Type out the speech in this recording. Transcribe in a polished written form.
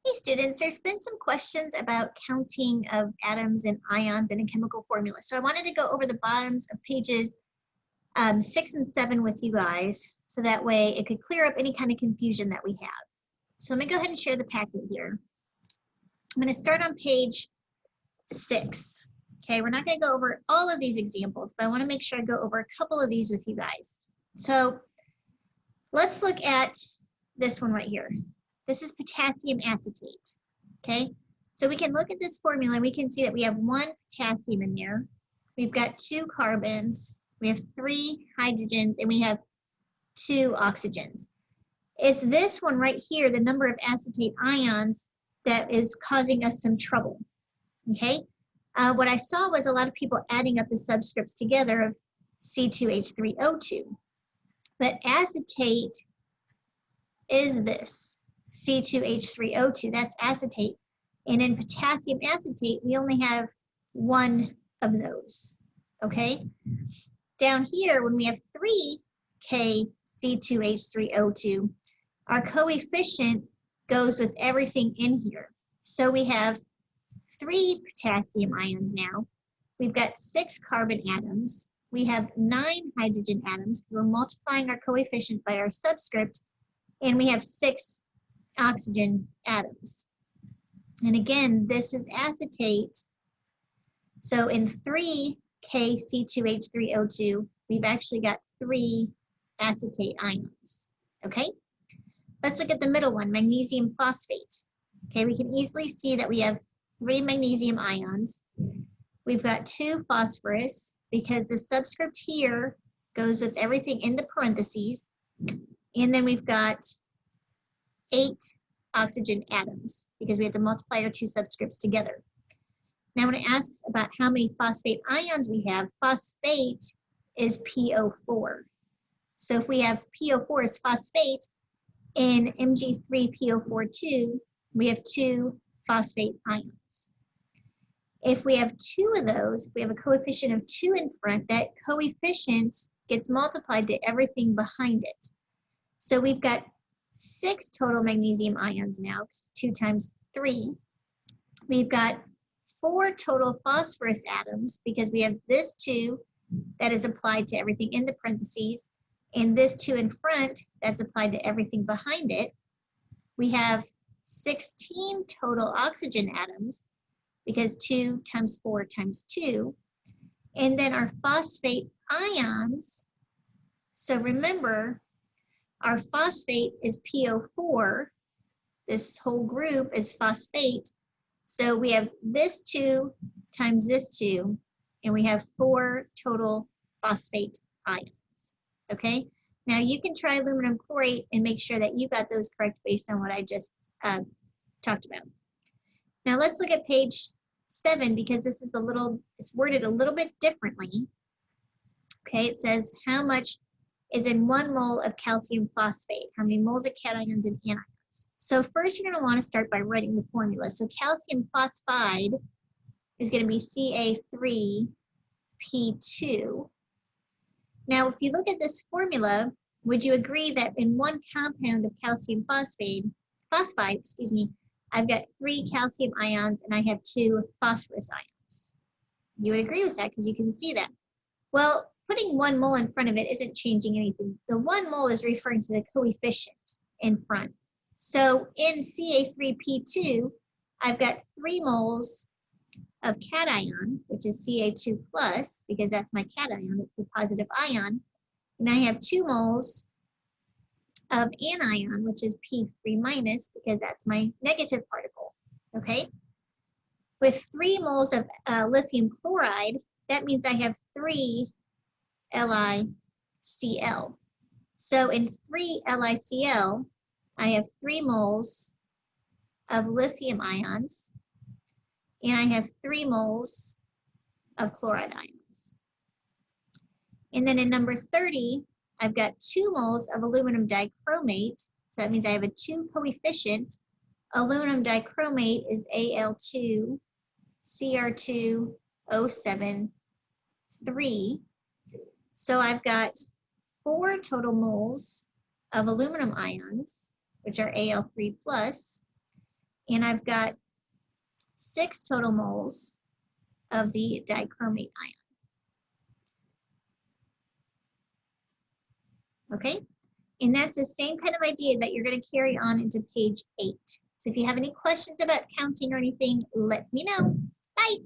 Hey students, there's been some questions about counting of atoms and ions in a chemical formula. So I wanted to go over the bottoms of pages 6 and 7 with you guys, so that way it could clear up any kind of confusion that we have. So let me go ahead and share the packet here. I'm going to start on page 6. Okay, we're not going to go over all of these examples, but I want to make sure I go over a couple of these with you guys. So let's look at this one right here. This is potassium acetate, okay? So we can look at this formula and we can see that we have 1 potassium in there. We've got 2 carbons, we have 3 hydrogens, and we have 2 oxygens. It's this one right here, the number of acetate ions, that is causing us some trouble, okay? What I saw was a lot of people adding up the subscripts together of C2H3O2. But acetate is this. C2H3O2, that's acetate. And in potassium acetate, we only have 1 of those, okay? Down here, when we have 3K-C2H3O2, our coefficient goes with everything in here. So we have 3 potassium ions now. We've got 6 carbon atoms. We have 9 hydrogen atoms. We're multiplying our coefficient by our subscript, and we have 6 oxygen atoms. And again, this is acetate. So in 3K-C2H3O2, we've actually got 3 acetate ions, okay? Let's look at the middle one, magnesium phosphate. Okay, we can easily see that we have 3 magnesium ions. We've got 2 phosphorus because the subscript here goes with everything in the parentheses. And then we've got 8 oxygen atoms because we have to multiply our 2 subscripts together. Now when it asks about how many phosphate ions we have, phosphate is PO4. So if we have PO4 as phosphate in Mg3PO42, we have 2 phosphate ions. If we have 2 of those, we have a coefficient of 2 in front, that coefficient gets multiplied to everything behind it. So we've got 6 total magnesium ions now, 2 times 3. We've got 4 total phosphorus atoms because we have this 2 that is applied to everything in the parentheses, and this 2 in front that's applied to everything behind it. We have 16 total oxygen atoms because 2 times 4 times 2. And then our phosphate ions, so remember, our phosphate is PO4. This whole group is phosphate. So we have this 2 times this 2, and we have 4 total phosphate ions, okay? Now you can try aluminum chlorate and make sure that you got those correct based on what I just talked about. Now let's look at page 7 because this is it's worded a little bit differently. Okay, it says how much is in 1 mole of calcium phosphate, how many moles of cations and anions. So first you're going to want to start by writing the formula. So calcium phosphide is going to be Ca3P2. Now if you look at this formula, would you agree that in 1 compound of calcium phosphide, I've got 3 calcium ions and I have 2 phosphorus ions? You would agree with that because you can see that. Well, putting 1 mole in front of it isn't changing anything. The 1 mole is referring to the coefficient in front. So in Ca3P2, I've got 3 moles of cation, which is Ca2 plus, because that's my cation, it's the positive ion. And I have 2 moles of anion, which is P3 minus, because that's my negative particle, okay? With 3 moles of lithium chloride, that means I have 3 LiCl. So in 3 LiCl, I have 3 moles of lithium ions, and I have 3 moles of chloride ions. And then in number 30, I've got 2 moles of aluminum dichromate, so that means I have a 2 coefficient. Aluminum dichromate is Al2Cr2O7 So I've got 4 total moles of aluminum ions, which are Al3+, and I've got 6 total moles of the dichromate ion. Okay, and that's the same kind of idea that you're going to carry on into page 8. So if you have any questions about counting or anything, let me know. Bye.